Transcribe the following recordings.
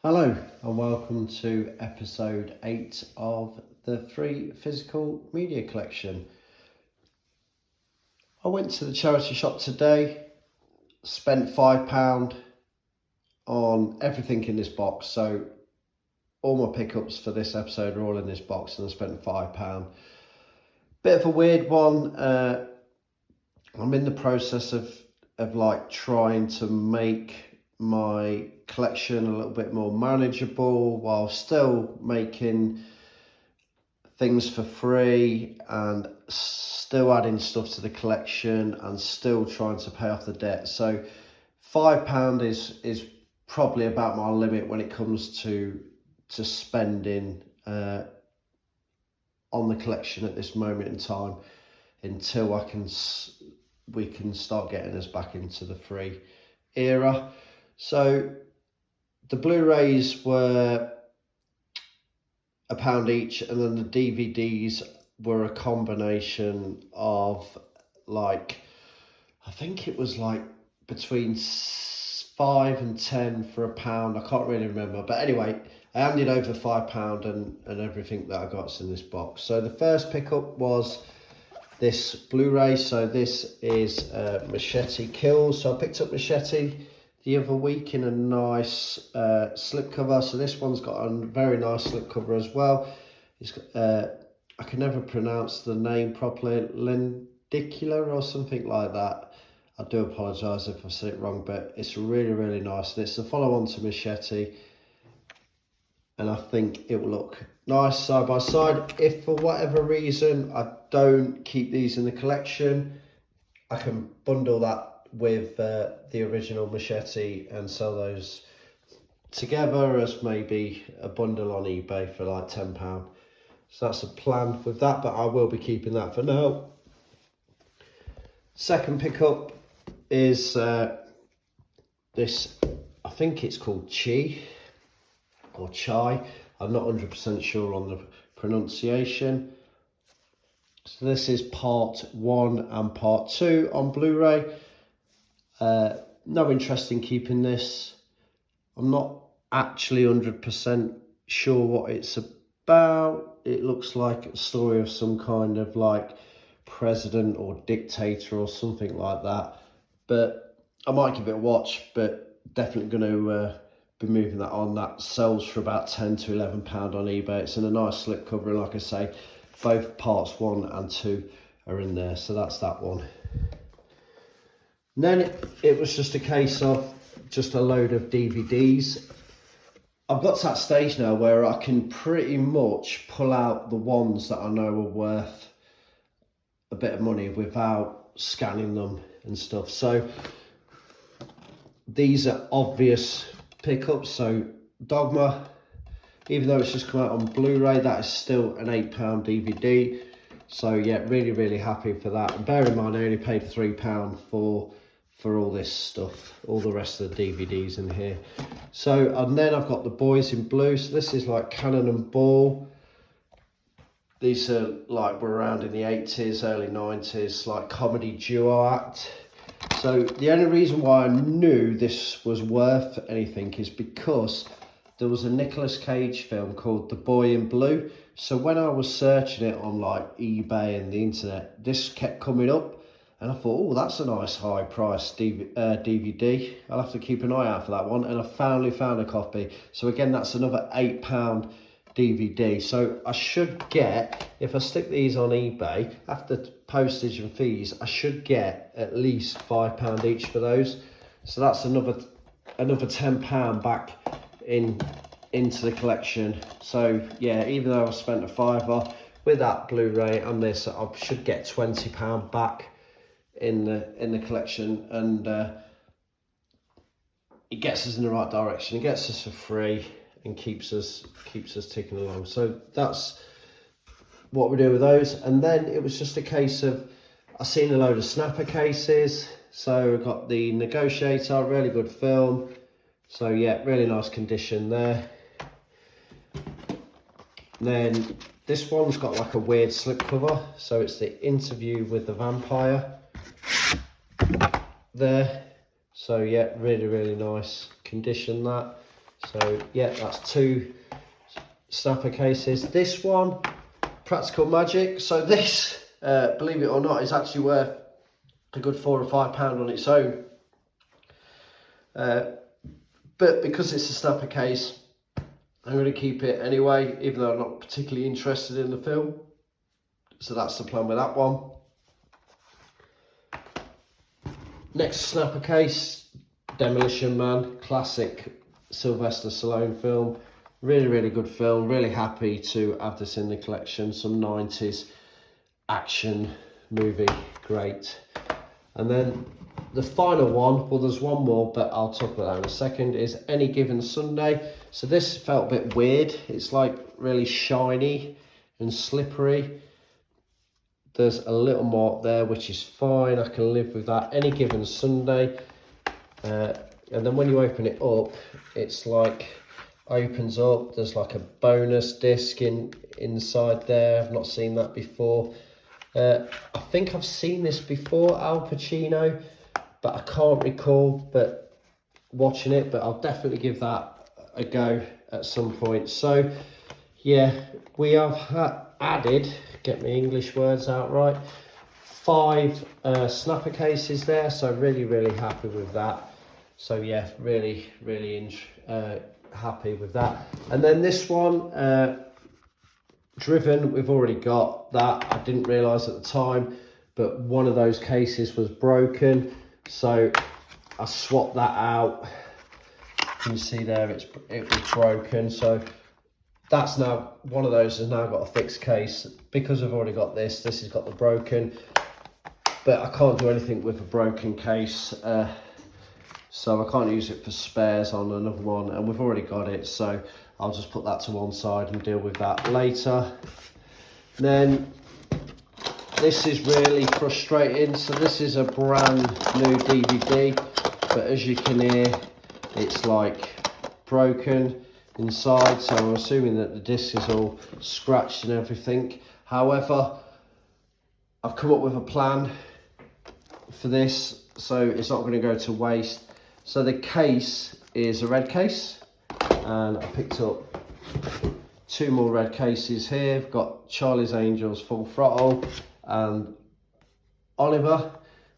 Hello and welcome to episode 8 of the free physical media collection. I went to the charity shop today, spent £5 on everything in this box. So all my pickups for this episode are all in this box and I spent £5. Bit of a weird one. I'm in the process of trying to make my collection a little bit more manageable while still making things for free and still adding stuff to the collection and still trying to pay off the debt. So £5 is probably about my limit when it comes to spending on the collection at this moment in time, until we can start getting us back into the free era. So the Blu-rays were £1 each, and then the DVDs were a combination of I think it was between 5 and 10 for £1. I can't really remember, but anyway, I handed over £5 and everything that I got's in this box. So the first pickup was this Blu-ray. So this is Machete Kills. So I picked up Machete the other week in a nice slipcover. So this one's got a very nice slipcover as well. It's I can never pronounce the name properly, Lendicula or something like that. I do apologise if I said it wrong, but it's really nice, and it's the follow-on to Machete, and I think it will look nice side by side. If for whatever reason I don't keep these in the collection, I can bundle that with the original Machete and sell those together as maybe a bundle on eBay for like £10. So that's a plan with that, but I will be keeping that for now. Second pickup is this, I think it's called Chi or Chai. I'm not 100% sure on the pronunciation. So this is part 1 and part 2 on Blu-ray. No interest in keeping this. I'm not actually 100% sure what it's about. It looks like a story of some kind of president or dictator or something like that. But I might give it a watch, but definitely going to be moving that on. That sells for about £10 to £11 on eBay. It's in a nice slipcover, and like I say, both parts 1 and 2 are in there. So that's that one. And then it was just a case of just a load of DVDs. I've got to that stage now where I can pretty much pull out the ones that I know are worth a bit of money without scanning them and stuff. So these are obvious pickups. So Dogma, even though it's just come out on Blu-ray, that is still an £8 DVD. So yeah, really happy for that. And bear in mind, I only paid £3 for all this stuff, all the rest of the DVDs in here. So, and then I've got The Boys in Blue. So this is like Cannon and Ball. These are were around in the 80s, early 90s, comedy duo act. So the only reason why I knew this was worth anything is because there was a Nicolas Cage film called The Boy in Blue. So when I was searching it on eBay and the internet, this kept coming up. And I thought, oh, that's a nice high price DVD. I'll have to keep an eye out for that one. And I finally found a copy. So again, that's another £8 DVD. So I should get, if I stick these on eBay, after postage and fees, I should get at least £5 each for those. So that's another £10 back into the collection. So yeah, even though I spent a £5 with that Blu-ray and this, I should get £20 back in the collection, and it gets us in the right direction. It gets us for free and keeps us ticking along. So that's what we do with those. And then it was just a case of, I seen a load of snapper cases. So we've got The Negotiator, really good film. So yeah, really nice condition there. And then this one's got a weird slipcover. So it's The Interview with the Vampire there. So yeah, really nice condition that. So yeah, that's 2 snapper cases. This one, Practical Magic. So this, believe it or not, is actually worth a good £4 or £5 on its own. But because it's a snapper case, I'm going to keep it anyway, even though I'm not particularly interested in the film. So that's the plan with that one. Next snapper case, Demolition Man, classic Sylvester Stallone film. Really, really good film. Really happy to have this in the collection. Some 90s action movie, great. And then the final one, well there's one more, but I'll talk about that in a second, is Any Given Sunday. So this felt a bit weird. It's like really shiny and slippery. There's a little mark there, which is fine. I can live with that. Any Given Sunday. And then when you open it up, it's like opens up. There's like a bonus disc inside there. I've not seen that before. I think I've seen this before, Al Pacino, but I can't recall. But watching it, but I'll definitely give that a go at some point. So yeah, we have added, get my English words out right, 5 snapper cases there, so really, really happy with that. So yeah, really, really happy with that. And then this one, Driven, we've already got that. I didn't realise at the time, but one of those cases was broken, so I swapped that out. You can see there it was broken, so that's now, one of those has now got a fixed case. Because I've already got this has got the broken, but I can't do anything with a broken case, so I can't use it for spares on another one, and we've already got it, so I'll just put that to one side and deal with that later. Then this is really frustrating. So this is a brand new DVD, but as you can hear, it's like broken inside, so I'm assuming that the disc is all scratched and everything. However, I've come up with a plan for this, so it's not going to go to waste. So the case is a red case, and I picked up 2 more red cases here. I've got Charlie's Angels Full Throttle and Oliver,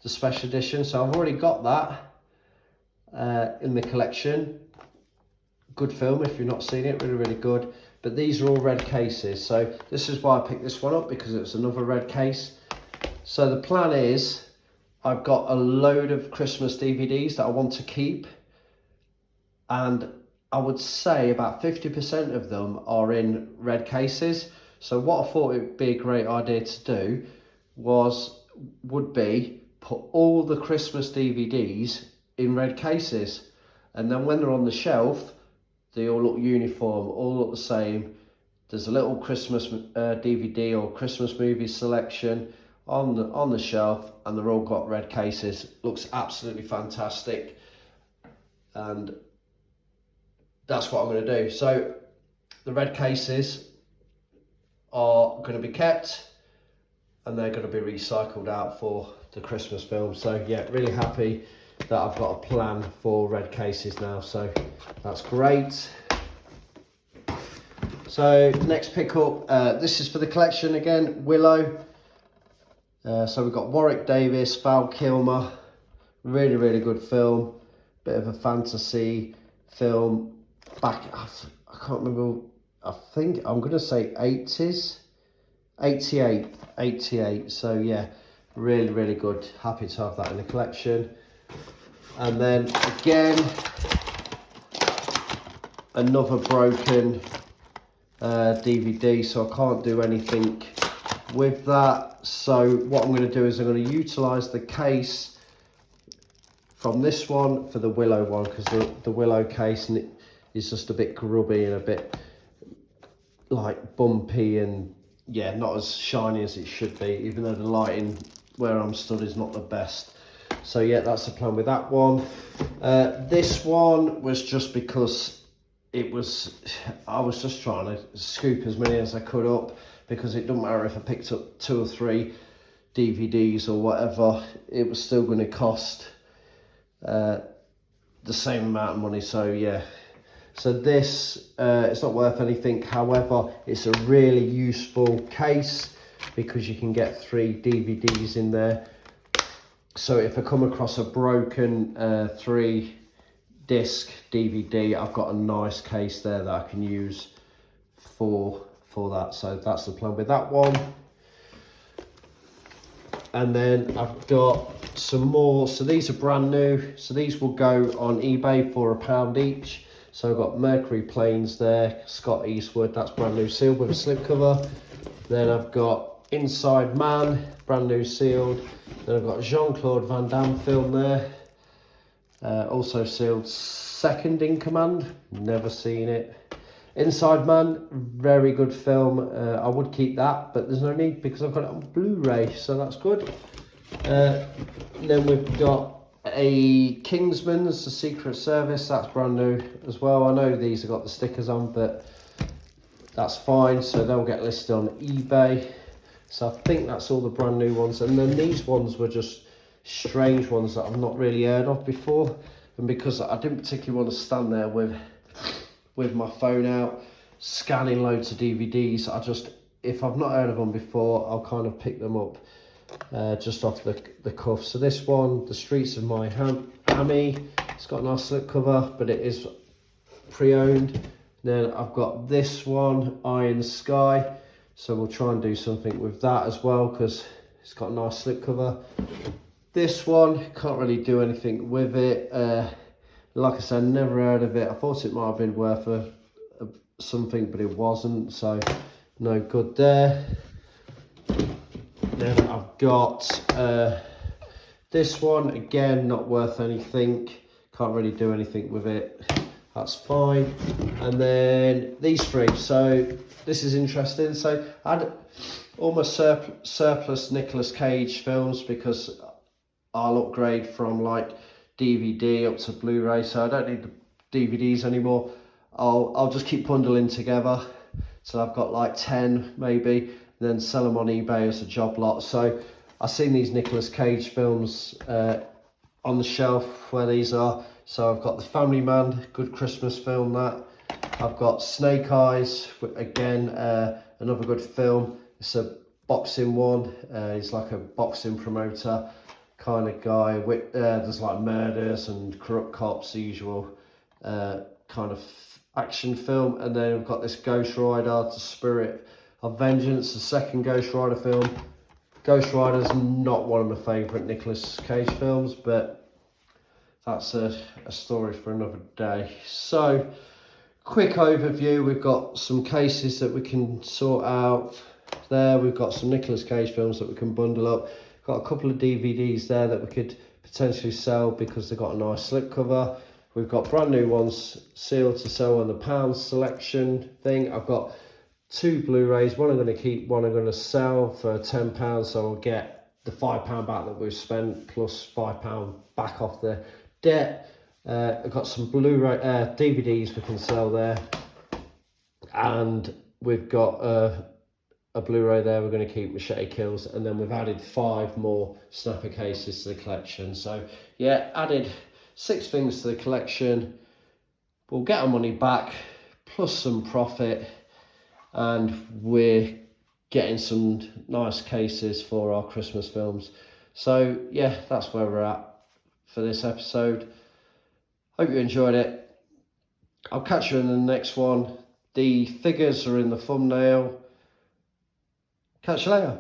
the special edition. So I've already got that in the collection. Good film if you've not seen it, really, really good. But these are all red cases. So this is why I picked this one up, because it's another red case. So the plan is, I've got a load of Christmas DVDs that I want to keep, and I would say about 50% of them are in red cases. So what I thought it would be a great idea to do would be put all the Christmas DVDs in red cases, and then when they're on the shelf, they all look uniform, all look the same. There's a little Christmas DVD or Christmas movie selection on the shelf, and they're all got red cases. Looks absolutely fantastic, and that's what I'm going to do. So the red cases are going to be kept, and they're going to be recycled out for the Christmas film. So yeah, really happy that I've got a plan for red cases now, so that's great. So next pickup, this is for the collection again, Willow. So we've got Warwick Davis, Val Kilmer. Really, really good film. Bit of a fantasy film. Back, I can't remember, I think I'm going to say 80s. 88. So yeah, really, really good. Happy to have that in the collection. And then again, another broken DVD, so I can't do anything with that. So what I'm going to do is I'm going to utilise the case from this one for the Willow one, because the Willow case is just a bit grubby and a bit like bumpy, and yeah, not as shiny as it should be, even though the lighting where I'm stood is not the best. So yeah, that's the plan with that one. This one was just because I was just trying to scoop as many as I could up, because it doesn't matter if I picked up 2 or 3 DVDs or whatever, it was still going to cost the same amount of money. So yeah, So this, it's not worth anything. However, it's a really useful case because you can get 3 DVDs in there. So if I come across a broken 3-disc DVD, I've got a nice case there that I can use for that. So that's the plan with that one. And then I've got some more. So these are brand new. So these will go on eBay for £1 each. So I've got Mercury Planes there, Scott Eastwood, that's brand new sealed with a slipcover. Then I've got Inside Man, brand new sealed. Then I've got Jean-Claude Van Damme film there, also sealed. Second in Command, never seen it. Inside Man, very good film. I would keep that, but there's no need because I've got it on Blu-ray, so that's good. Then we've got a Kingsman's, the Secret Service, that's brand new as well. I know these have got the stickers on, but that's fine, so they'll get listed on eBay. So I think that's all the brand new ones. And then these ones were just strange ones that I've not really heard of before. And because I didn't particularly want to stand there with my phone out, scanning loads of DVDs, if I've not heard of them before, I'll kind of pick them up just off the cuff. So this one, The Streets of My Hammy, it's got a nice slipcover, but it is pre-owned. Then I've got this one, Iron Sky, so we'll try and do something with that as well because it's got a nice slipcover. This one, can't really do anything with it. Like I said, never heard of it. I thought it might have been worth something, but it wasn't, so no good there. Then I've got this one, again, not worth anything. Can't really do anything with it. That's fine. And then these 3. So this is interesting. So I had almost surplus Nicolas Cage films because I'll upgrade from like DVD up to Blu-ray, so I don't need the DVDs anymore. I'll just keep bundling together. So I've got like 10 maybe, then sell them on eBay as a job lot. So I've seen these Nicolas Cage films on the shelf where these are. So I've got The Family Man, good Christmas film that. I've got Snake Eyes, again, another good film. It's a boxing one. He's like a boxing promoter kind of guy. There's like murders and corrupt cops, the usual kind of action film. And then we've got this Ghost Rider, The Spirit of Vengeance, the second Ghost Rider film. Ghost Rider's not one of my favourite Nicolas Cage films, but that's a story for another day. So, quick overview, we've got some cases that we can sort out there. We've got some Nicolas Cage films that we can bundle up. Got a couple of DVDs there that we could potentially sell because they've got a nice slipcover. We've got brand new ones sealed to sell on the pound selection thing. I've got 2 Blu-rays, one I'm going to keep, one I'm going to sell for £10, so I'll get the £5 back that we've spent plus £5 back off the debt. I've got some Blu-ray DVDs we can sell there, and we've got a Blu-ray there we're going to keep, Machete Kills, and then we've added 5 more snapper cases to the collection. So yeah, added 6 things to the collection. We'll get our money back plus some profit, and we're getting some nice cases for our Christmas films. So yeah, that's where we're at for this episode. Hope you enjoyed it. I'll catch you in the next one. The figures are in the thumbnail. Catch you later.